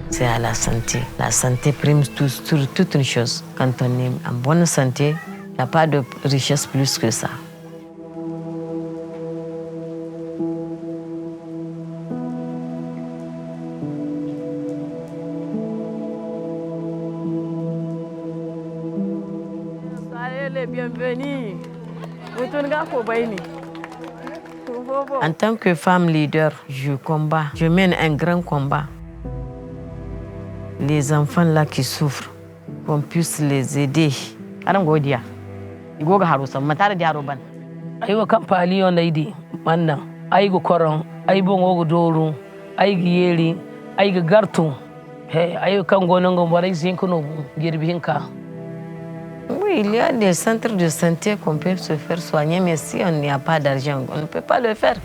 C'est à la santé. La santé prime sur toute une chose. Quand on est en bonne santé, il n'y a pas de richesse plus que ça. Bienvenue. En tant que femme leader, je combats, je mène un grand combat. Les enfants là qui souffrent, qu'on puisse les aider. Aiwa kampali on naidi manna aigo koron aibo ngogo doru aigi yeli aiga gartu he ayo kango nango warai zinkuno girbi hinka. Oui, il y a des centres de santé qu'on peut se faire soigner, mais si on n'y a pas d'argent, on ne peut pas le faire.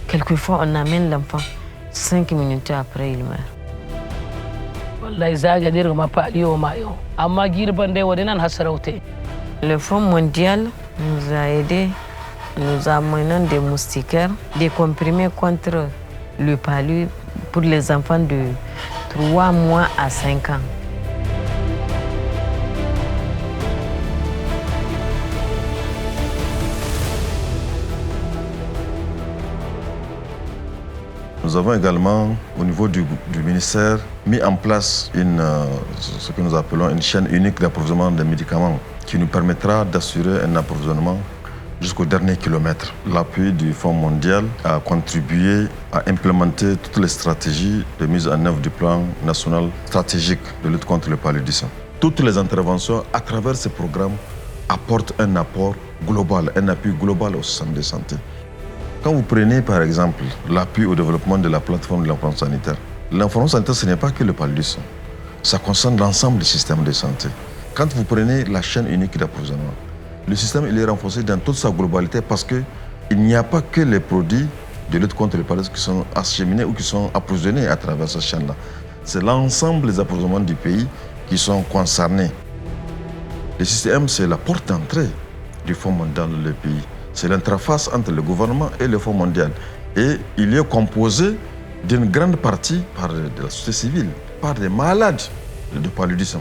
Quelquefois, on amène l'enfant, 5 minutes après, il meurt. Le Fonds mondial nous a aidés, nous amenant des moustiquaires, des comprimés contre le palu pour les enfants de 3 mois à 5 ans. Nous avons également, au niveau du ministère, mis en place ce que nous appelons une chaîne unique d'approvisionnement des médicaments qui nous permettra d'assurer un approvisionnement jusqu'au dernier kilomètre. L'appui du Fonds mondial a contribué à implémenter toutes les stratégies de mise en œuvre du plan national stratégique de lutte contre le paludisme. Toutes les interventions à travers ces programmes apportent un apport global, un appui global au système de santé. Quand vous prenez par exemple l'appui au développement de la plateforme de l'information sanitaire, l'information sanitaire ce n'est pas que le paludisme, ça concerne l'ensemble du système de santé. Quand vous prenez la chaîne unique d'approvisionnement, le système il est renforcé dans toute sa globalité parce qu'il n'y a pas que les produits de lutte contre le paludisme qui sont acheminés ou qui sont approvisionnés à travers cette chaîne-là. C'est l'ensemble des approvisionnements du pays qui sont concernés. Le système, c'est la porte d'entrée du Fonds mondial dans le pays. C'est l'interface entre le gouvernement et le Fonds mondial. Et il est composé d'une grande partie par de la société civile, par des malades de paludisme.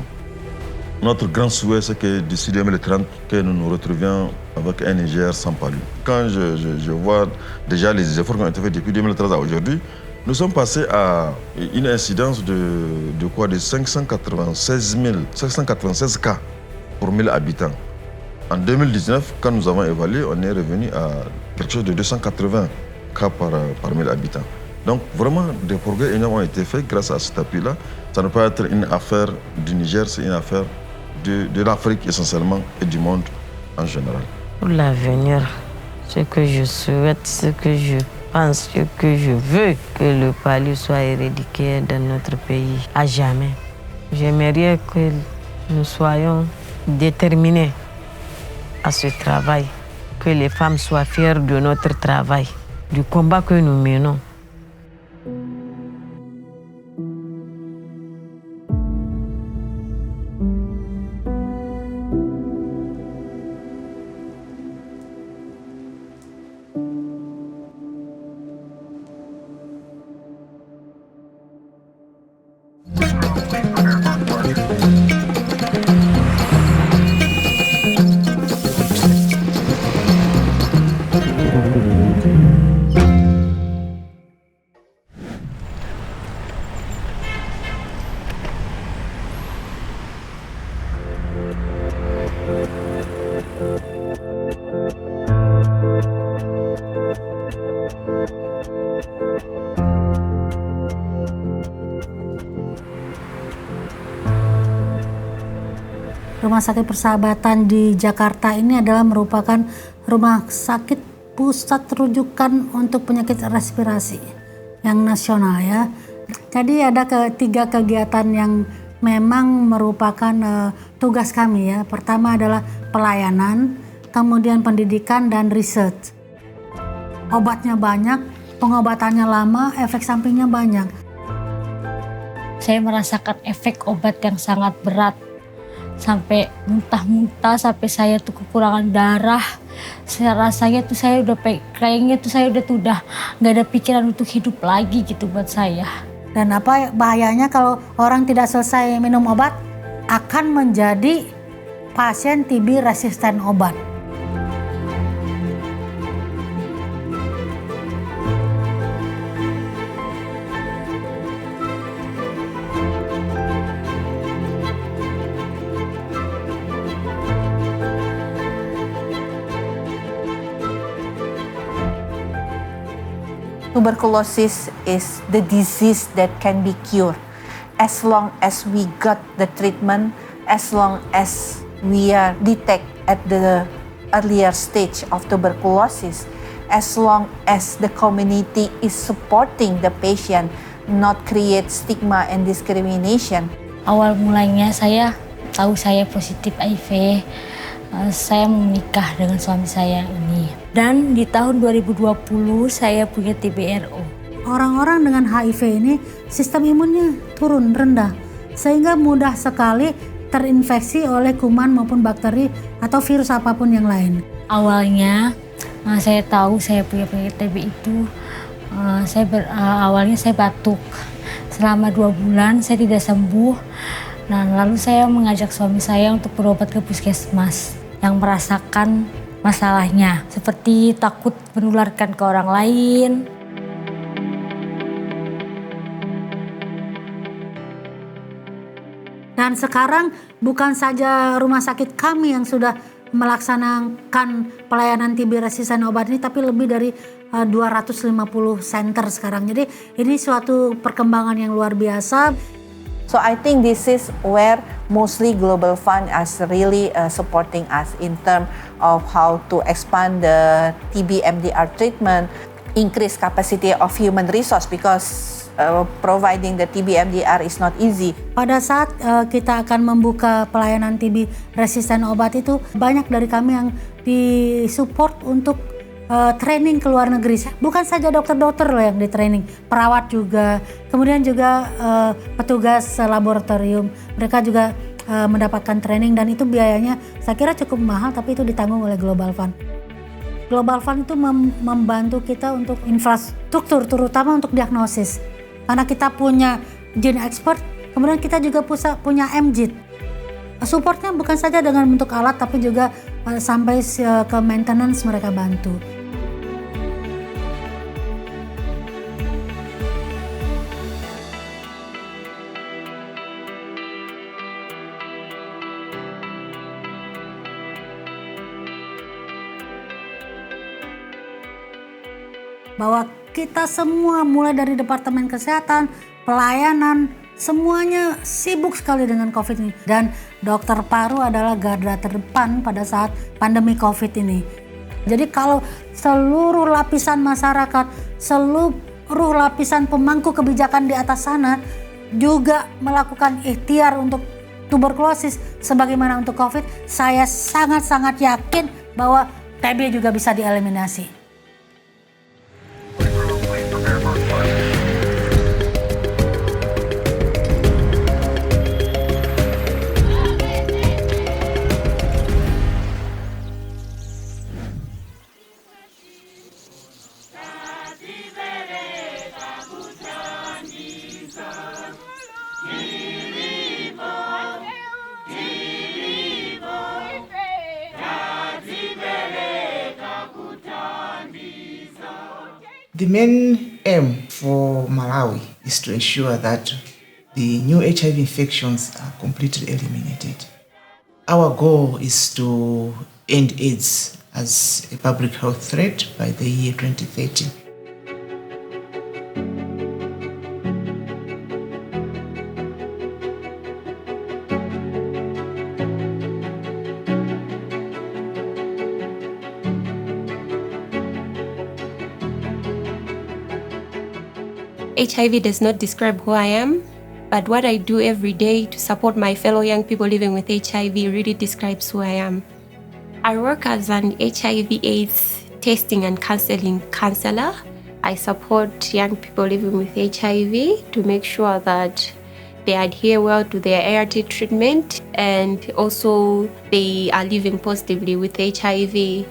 Notre grand souhait, c'est que d'ici 2030, que nous nous retrouvions avec un Niger sans palud. Quand je vois déjà les efforts qui ont été faits depuis 2013 à aujourd'hui, nous sommes passés à une incidence de 596 cas pour 1000 habitants. En 2019, quand nous avons évalué, on est revenu à quelque chose de 280 cas par 1000 habitants. Donc vraiment, des progrès énormes ont été faits grâce à cet appui-là. Ça ne peut pas être une affaire du Niger, c'est une affaire de l'Afrique essentiellement et du monde en général. Pour l'avenir, ce que je souhaite, ce que je pense, ce que je veux, que le palu soit éradiqué dans notre pays à jamais. J'aimerais que nous soyons déterminés à ce travail, que les femmes soient fières de notre travail, du combat que nous menons. Rumah Sakit Persahabatan di Jakarta ini adalah merupakan rumah sakit pusat rujukan untuk penyakit respirasi yang nasional ya. Jadi ada tiga kegiatan yang memang merupakan tugas kami ya. Pertama adalah pelayanan, kemudian pendidikan dan riset. Obatnya banyak, pengobatannya lama, efek sampingnya banyak. Saya merasakan efek obat yang sangat berat. Sampai muntah-muntah, sampai saya tuh kekurangan darah, rasanya tuh saya udah kayaknya tuh saya udah nggak ada pikiran untuk hidup lagi gitu buat saya. Dan apa bahayanya kalau orang tidak selesai minum obat akan menjadi pasien TB resisten obat. Tuberculosis is the disease that can be cured as long as we got the treatment, as long as we are detect at the earlier stage of tuberculosis, as long as the community is supporting the patient, not create stigma and discrimination. Awal mulanya saya tahu saya positif HIV. Saya menikah dengan suami saya ini. Dan di tahun 2020 saya punya TBRO. Orang-orang dengan HIV ini sistem imunnya turun, rendah. Sehingga mudah sekali terinfeksi oleh kuman maupun bakteri atau virus apapun yang lain. Awalnya saya tahu saya punya penyakit TB itu, awalnya saya batuk. Selama 2 bulan saya tidak sembuh. Nah, lalu saya mengajak suami saya untuk berobat ke puskesmas yang merasakan masalahnya, seperti takut menularkan ke orang lain. Dan sekarang bukan saja rumah sakit kami yang sudah melaksanakan pelayanan TB resisten obat ini, tapi lebih dari 250 center sekarang. Jadi ini suatu perkembangan yang luar biasa. So I think this is where mostly Global Fund is really supporting us in terms of how to expand the TB MDR treatment, increase capacity of human resource because providing the TB MDR is not easy. Pada saat kita akan membuka pelayanan TB resisten obat itu, banyak dari kami yang disupport untuk training ke luar negeri. Bukan saja dokter-dokter loh yang di training, perawat juga, kemudian juga petugas laboratorium. Mereka juga mendapatkan training dan itu biayanya saya kira cukup mahal, tapi itu ditanggung oleh Global Fund. Global Fund itu membantu kita untuk infrastruktur, terutama untuk diagnosis. Karena kita punya gene expert, kemudian kita juga punya MJIT. Supportnya bukan saja dengan bentuk alat, tapi juga sampai ke maintenance mereka bantu. Bahwa kita semua mulai dari Departemen Kesehatan, pelayanan, semuanya sibuk sekali dengan COVID ini. Dan dokter paru adalah garda terdepan pada saat pandemi COVID ini. Jadi kalau seluruh lapisan masyarakat, seluruh lapisan pemangku kebijakan di atas sana juga melakukan ikhtiar untuk tuberkulosis sebagaimana untuk COVID, saya sangat-sangat yakin bahwa TB juga bisa dieliminasi. The main aim for Malawi is to ensure that the new HIV infections are completely eliminated. Our goal is to end AIDS as a public health threat by the year 2030. HIV does not describe who I am, but what I do every day to support my fellow young people living with HIV really describes who I am. I work as an HIV/AIDS testing and counseling counselor. I support young people living with HIV to make sure that they adhere well to their ART treatment and also they are living positively with HIV.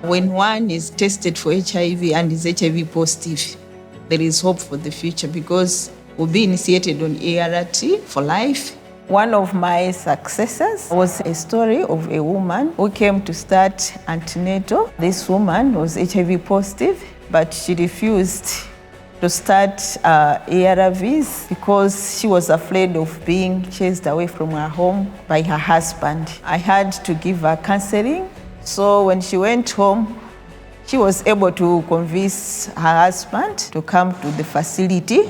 When one is tested for HIV and is HIV positive, there is hope for the future because we'll be initiated on ART for life. One of my successes was a story of a woman who came to start antenatal. This woman was HIV positive, but she refused to start ARVs because she was afraid of being chased away from her home by her husband. I had to give her counseling. So when she went home, she was able to convince her husband to come to the facility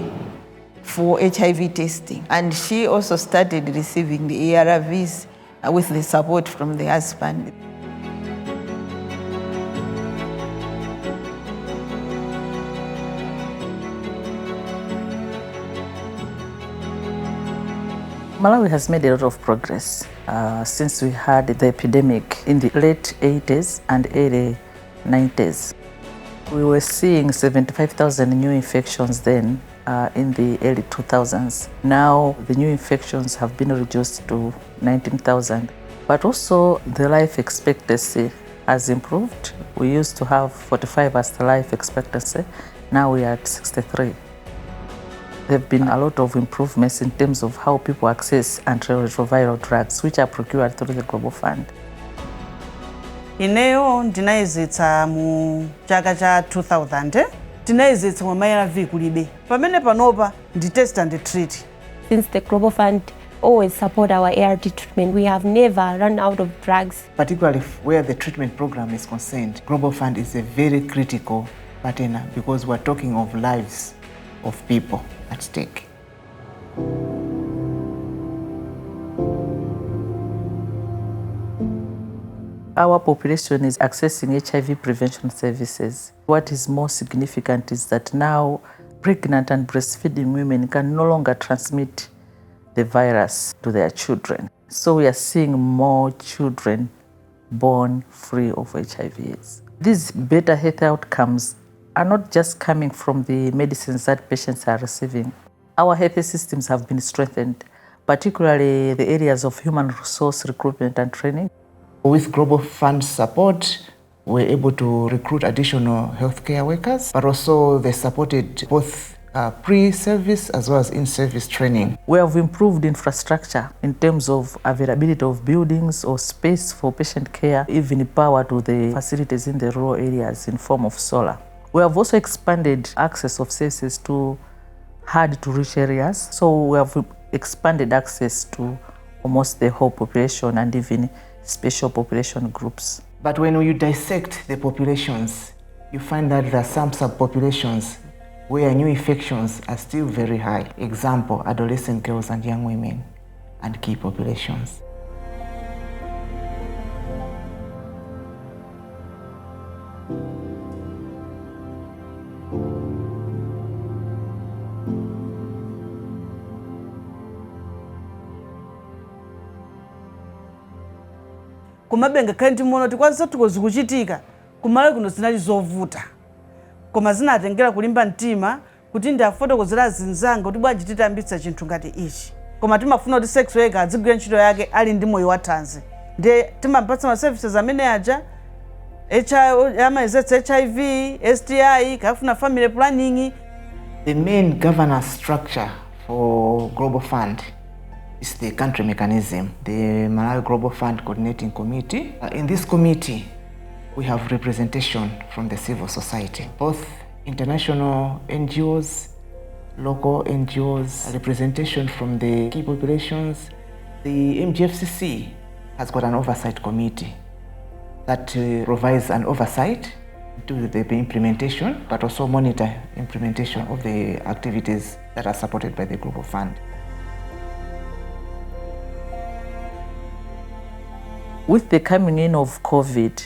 for HIV testing. And she also started receiving the ARVs with the support from the husband. Malawi has made a lot of progress since we had the epidemic in the late 80s and early 90s. We were seeing 75,000 new infections then in the early 2000s. Now the new infections have been reduced to 19,000. But also the life expectancy has improved. We used to have 45 as the life expectancy. Now we are at 63. There have been a lot of improvements in terms of how people access antiretroviral drugs, which are procured through the Global Fund. Ineyo ndinaizetsa mu chaka cha 2000 ndinaizetsa mwa ARV kulibe pamene panopa ndi test and treat. Since the Global Fund always support our ART treatment, we have never run out of drugs. Particularly where the treatment program is concerned, Global Fund is a very critical partner because we're talking of lives of people at stake. Our population is accessing HIV prevention services. What is more significant is that now pregnant and breastfeeding women can no longer transmit the virus to their children. So we are seeing more children born free of HIV/AIDS. These better health outcomes are not just coming from the medicines that patients are receiving. Our health systems have been strengthened, particularly the areas of human resource recruitment and training. With Global Fund support, we're able to recruit additional healthcare workers, but also they supported both pre-service as well as in-service training. We have improved infrastructure in terms of availability of buildings or space for patient care, even power to the facilities in the rural areas in form of solar. We have also expanded access of services to hard-to-reach areas, so we have expanded access to almost the whole population and even special population groups. But when you dissect the populations, you find that there are some subpopulations where new infections are still very high. Example, adolescent girls and young women and key populations. Kumabenga kandi mono tikwaza tukozi kuchitika kumale kuno zinali zovuta koma zinatengera kulimba mtima kuti ndi afotokozera zinzanga kuti bwanji titambitsa chinthu ngati ichi koma timafuna kuti sex worker adzigwira ntchito yake ali ndi moyo wathanzi ndi timapatsa ma services amene aja HIV, STI, kafuna family planning. The main governance structure for Global Fund is the country mechanism, the Malawi Global Fund Coordinating Committee. In this committee, we have representation from the civil society, both international NGOs, local NGOs, representation from the key populations. The MGFCC has got an oversight committee that provides an oversight to the implementation, but also monitor implementation of the activities that are supported by the Global Fund. With the coming in of COVID,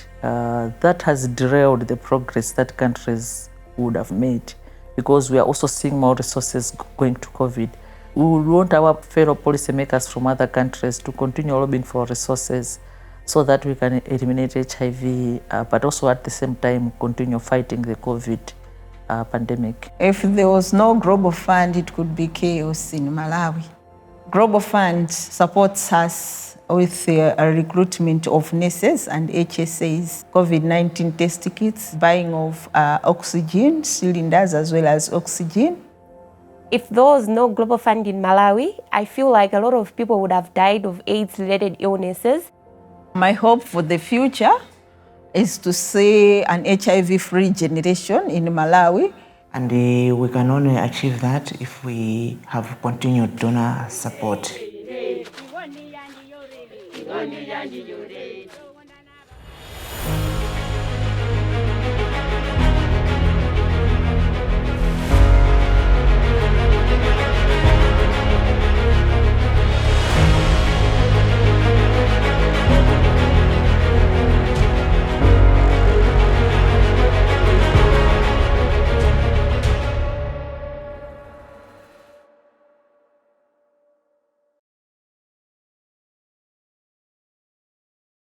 that has derailed the progress that countries would have made because we are also seeing more resources going to COVID. We want our fellow policymakers from other countries to continue lobbying for resources so that we can eliminate HIV, but also at the same time continue fighting the COVID pandemic. If there was no Global Fund, it could be chaos in Malawi. Global Fund supports us with a recruitment of nurses and HSAs, COVID-19 test kits, buying of oxygen cylinders as well as oxygen. If there was no Global Fund in Malawi, I feel like a lot of people would have died of AIDS-related illnesses. My hope for the future is to see an HIV-free generation in Malawi. And we can only achieve that if we have continued donor support.